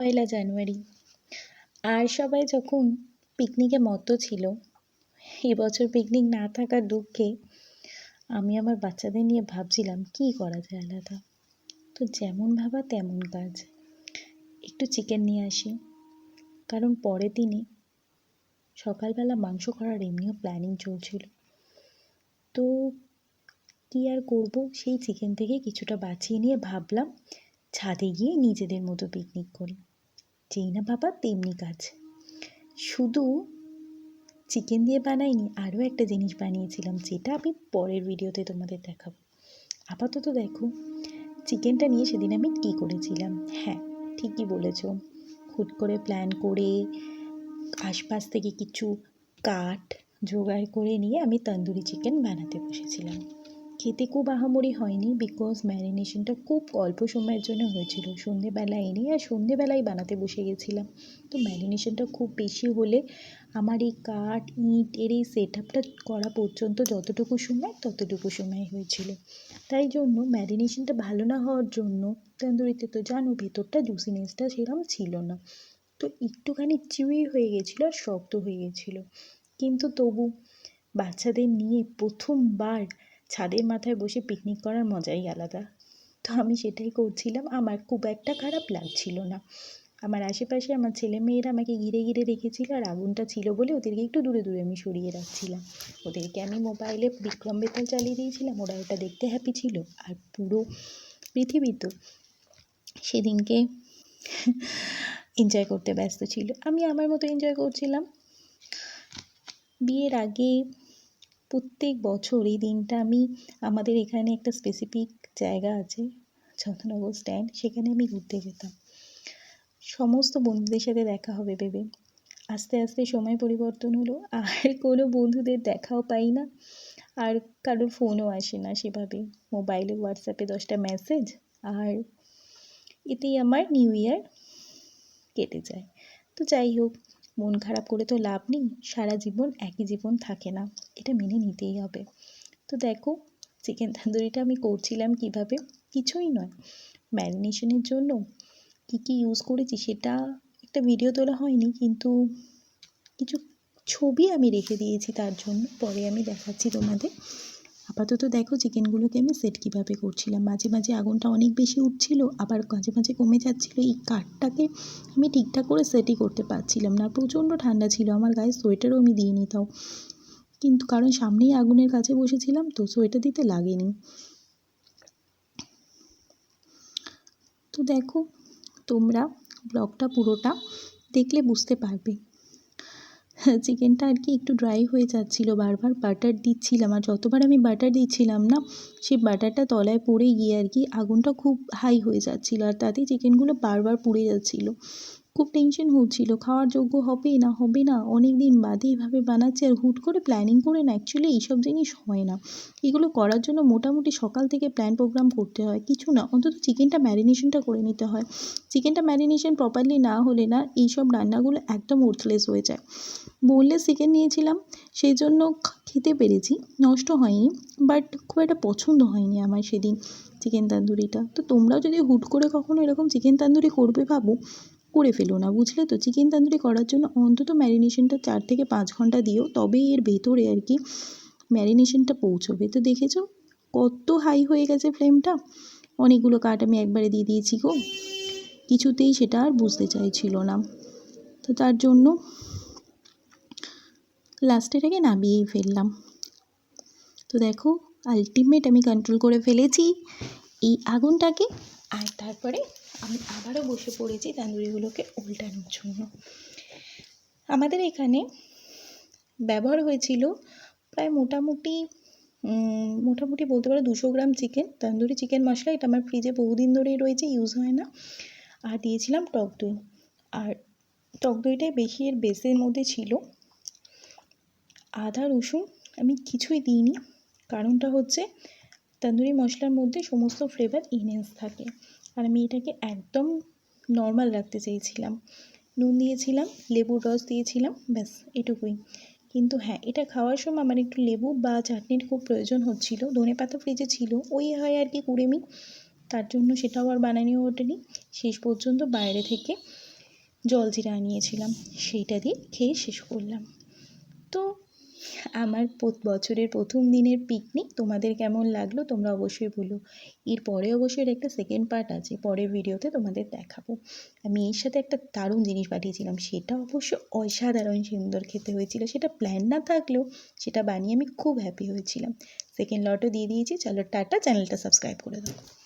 পয়লা জানুয়ারি। আর সবাই যখন পিকনিকে মত্ত ছিল, এবছর পিকনিক না থাকার দুঃখে আমি আমার বাচ্চাদের নিয়ে ভাবছিলাম কী করা যায় আলাদা। তো যেমন ভাবা তেমন কাজ, একটু চিকেন নিয়ে আসি, কারণ পরের দিনে সকালবেলা মাংস করার এমনিও প্ল্যানিং চলছিল। তো কী আর করব, সেই চিকেন থেকে কিছুটা বাছিয়ে নিয়ে ভাবলাম ছাদে গিয়ে নিজেদের মতো পিকনিক করি। যেই না বাবা তেমনি কাজ। শুধু চিকেন দিয়ে বানাইনি, আরও একটা জিনিস বানিয়েছিলাম, যেটা আমি পরের ভিডিওতে তোমাদের দেখাবো। আপাতত দেখো চিকেনটা নিয়ে সেদিন আমি কী করেছিলাম। হ্যাঁ, ঠিকই বলেছ, হুট করে প্ল্যান করে আশপাশ থেকে কিছু কাঠ জোগাড় করে নিয়ে আমি তন্দুরি চিকেন বানাতে বসেছিলাম। খেতে খুব আহামরি হয়নি, বিকজ ম্যারিনেশনটা খুব অল্প সময়ের জন্য হয়েছিল। সন্ধেবেলা এনে আর সন্ধেবেলায় বানাতে বসে গেছিলাম। তো ম্যারিনেশনটা খুব বেশি হলে আমার এই কাঠ ইঁট এর এই সেট আপটা করা পর্যন্ত যতটুকু সময় হয়েছিল। তাই জন্য ম্যারিনেশনটা ভালো না হওয়ার জন্য তন্দুরিতে তো জানো ভেতরটা জুসিনেসটা সেরকম ছিল না, তো একটুখানি চিউই হয়ে গেছিলো আর শক্ত হয়ে গেছিলো। কিন্তু তবু বাচ্চাদের নিয়ে প্রথমবার ছাদের মাথায় বসে পিকনিক করার মজাই আলাদা। তো আমি সেটাই করছিলাম, আমার খুব একটা খারাপ লাগছিল না। আমার আশেপাশে আমার ছেলেমেয়েরা আমাকে ঘিরে ঘিরে রেখেছিল, আর আগুনটা ছিল বলে ওদেরকে একটু দূরে দূরে আমি সরিয়ে রাখছিলাম। ওদেরকে আমি মোবাইলে বিক্রম বেতাল চালিয়ে দিয়েছিলাম, ওরা ওটা দেখতে হ্যাপি ছিল। আর পুরো পৃথিবী তো সেদিনকে এনজয় করতে ব্যস্ত ছিল, আমি আমার মতো এনজয় করছিলাম। বিয়ের আগে প্রত্যেক বছর এই দিনটা আমি আমাদের এখানে একটা স্পেসিফিক জায়গা আছে যতনগর স্ট্যান্ড, সেখানে আমি ঘুরতে যেতাম সমস্ত বন্ধুদের সাথে দেখা হবে ভেবে। আস্তে আস্তে সময় পরিবর্তন হলো, আর কোনো বন্ধুদের দেখাও পাই না, আর কারোর ফোনও আসে না সেভাবে। মোবাইলে হোয়াটসঅ্যাপে 10টা মেসেজ, আর এতেই আমার নিউ ইয়ার কেটে যায়। তো যাই হোক, মন খারাপ করে তো লাভ নেই, সারা জীবন একই জীবন থাকে না, এটা মেনে নিতেই হবে। তো দেখো চিকেন তন্দুরিটা আমি করছিলাম কিভাবে, কিছুই নয়, ম্যারিনেশনের জন্য কী কী ইউজ করেছি সেটা একটা ভিডিও তোলা হয়নি, কিন্তু কিছু ছবি আমি রেখে দিয়েছি তার জন্য, পরে আমি দেখাচ্ছি তোমাদের। আপাতত দেখো চিকেনগুলোকে আমি সেট কীভাবে করছিলাম। মাঝে মাঝে আগুনটা অনেক বেশি উঠছিল, আবার মাঝে মাঝে কমে যাচ্ছিলো। এই কাঠটাকে আমি ঠিকঠাক করে সেটই করতে পারছিলাম না। প্রচণ্ড ঠান্ডা ছিল, আমার গায়ে সোয়েটারও আমি দিইনি তাও, কিন্তু কারণ সামনেই আগুনের কাছে বসেছিলাম তো সোয়েটার দিতে লাগেনি। তো দেখো তোমরা ব্লগটা পুরোটা দেখলে বুঝতে পারবে। চিকেনটা আর কি একটু ড্রাই হয়ে যাচ্ছিলো, বারবার বাটার দিচ্ছিলাম, আর যতবার আমি বাটার দিচ্ছিলাম না সেই বাটারটা তলায় পড়ে গিয়ে আর কি আগুনটা খুব হাই হয়ে যাচ্ছিলো, আর তাতে চিকেনগুলো বারবার পুড়ে যাচ্ছিলো। খুব টেনশন হচ্ছিলো খাওয়ার যোগ্য হবে না হবে না, অনেক দিন বাদে এভাবে বানাচ্ছি, আর হুট করে প্ল্যানিং করে না অ্যাকচুয়ালি এইসব জিনিস হয় না। এগুলো করার জন্য মোটামুটি সকাল থেকে প্ল্যান প্রোগ্রাম করতে হয়, কিছু না অন্তত চিকেনটা ম্যারিনেশনটা করে নিতে হয়। চিকেনটা ম্যারিনেশন প্রপারলি না হলে না এইসব রান্নাগুলো একদম ওর্থলেস হয়ে যায়। বোনলেস চিকেন নিয়েছিলাম, সেই জন্য খেতে পেরেছি, নষ্ট হয়নি, বাট খুব একটা পছন্দ হয়নি আমার সেদিন চিকেন তান্দুরিটা। তো তোমরাও যদি হুট করে কখনো এরকম চিকেন তান্দুরি করবে ভাবো, করে ফেলো না, বুঝলে তো। চিকেন তান্দুরি করার জন্য অন্তত ম্যারিনেশনটা 4 থেকে 5 ঘন্টা দিও, তবেই এর ভেতরে আর কি ম্যারিনেশনটা পৌঁছবে। তো দেখেছো কত হাই হয়ে গেছে ফ্লেমটা, অনেকগুলো কাঠ আমি একবারে দিয়ে দিয়েছি গো, কিছুতেই সেটা আর বুঝতে চাইছিল না। তো তার জন্য লাস্টেটাকে নামিয়েই ফেললাম। তো দেখো আলটিমেট আমি কন্ট্রোল করে ফেলেছি এই আগুনটাকে, আর তারপরে আমি আবারও বসে পড়েছি তান্দুরিগুলোকে উল্টানোর জন্য। আমাদের এখানে ব্যবহার হয়েছিল প্রায় মোটামুটি বলতে পারো 200 গ্রাম চিকেন, তান্দুরি চিকেন মশলা, এটা আমার ফ্রিজে বহুদিন ধরেই রয়েছে, ইউজ হয় না। আর দিয়েছিলাম টক দই, আর টক দইটাই বেশি এর বেসের মধ্যে ছিল। আদা রসুন আমি কিছুই দিইনি, কারণটা হচ্ছে তন্দুরি মশলার মধ্যে সমস্ত ফ্লেভার ইনহেন্স থাকে, আর আমি এটাকে একদম নর্মাল রাখতে চেয়েছিলাম। নুন দিয়েছিলাম, লেবুর রস দিয়েছিলাম, ব্যাস এটুকুই। কিন্তু হ্যাঁ, এটা খাওয়ার সময় আমার একটু লেবু বা চাটনির খুব প্রয়োজন হচ্ছিল, ধনেপাতা ফ্রিজে ছিল, ওই হয় আর কি কুড়েমি, তার জন্য সেটাও আর বানানো ওঠেনি। শেষ পর্যন্ত বাইরে থেকে জলজিরা আনিয়েছিলাম, সেইটা দিয়ে খেয়ে শেষ করলাম। তো আমার বছরের প্রথম দিনের পিকনিক তোমাদের কেমন লাগলো তোমরা অবশ্যই বলো। এরপরে অবশ্যই একটা সেকেন্ড পার্ট আছে, পরের ভিডিওতে তোমাদের দেখাবো। আমি এর সাথে একটা দারুণ জিনিস পাঠিয়েছিলাম, সেটা অবশ্য অসাধারণ সুন্দর খেতে হয়েছিল। সেটা প্ল্যান না থাকলেও সেটা বানিয়ে আমি খুব হ্যাপি হয়েছিলাম। সেকেন্ড লটও দিয়ে দিয়েছি। চলো টাটা, চ্যানেলটা সাবস্ক্রাইব করে দাও।